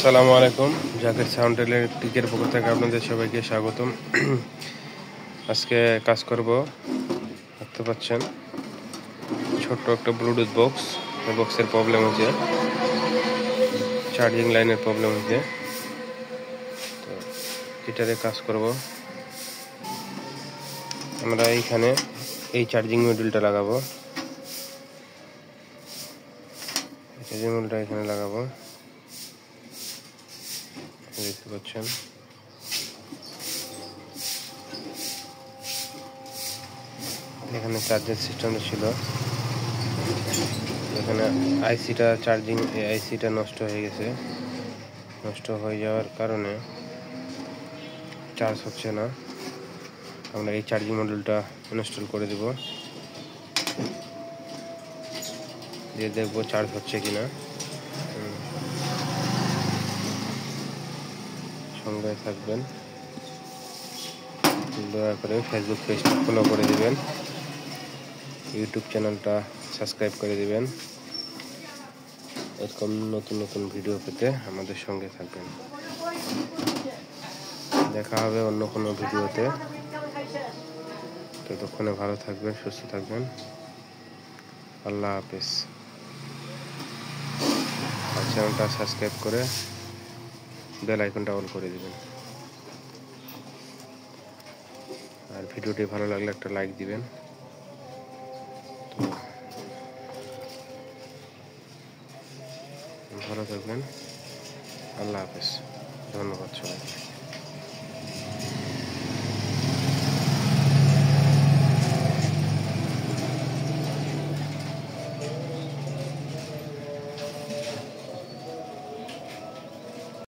আসসালামু আলাইকুম। জাকির সাউন্ড ইলেকট্রিকের পক্ষ থেকে আপনাদের সবাইকে স্বাগতম। আজকে কাজ করব, দেখতে পাচ্ছেন ছোট্ট একটা ব্লুটুথ বক্স। এই বক্সের প্রবলেম হচ্ছে চার্জিং লাইনের প্রবলেম হচ্ছে, তো এটারে কাজ করব। আমরা এইখানে এই চার্জিং মডিউলটা লাগাবো, চার্জিং মডিউলটা এখানে লাগাবো, দেখতে পাচ্ছেন। এখানে চার্জার সিস্টেমটা ছিল, এখানে আইসিটা চার্জিং আইসিটা নষ্ট হয়ে গেছে। নষ্ট হয়ে যাওয়ার কারণে চার্জ হচ্ছে না। আমরা এই চার্জিং মডিউলটা ইনস্টল করে দেব, দিয়ে দেখবো চার্জ হচ্ছে কিনা। সঙ্গে থাকবেন, দয়া করে ফেসবুক পেজটা ফলো করে দিবেন, ইউটিউব চ্যানেলটা সাবস্ক্রাইব করে দিবেন। এরকম নতুন নতুন ভিডিও পেতে আমাদের সঙ্গে থাকবেন। দেখা হবে অন্য কোনো ভিডিওতে। ততক্ষণে ভালো থাকবেন, সুস্থ থাকবেন। আল্লাহ হাফেজ। আর চ্যানেলটা সাবস্ক্রাইব করে বেল আইকনটা অন করে দিবেন। আর ভিডিওটি ভালো লাগলে একটা লাইক দিবেন। ভালো থাকবেন। আল্লাহ হাফেজ। ধন্যবাদ সবাইকে।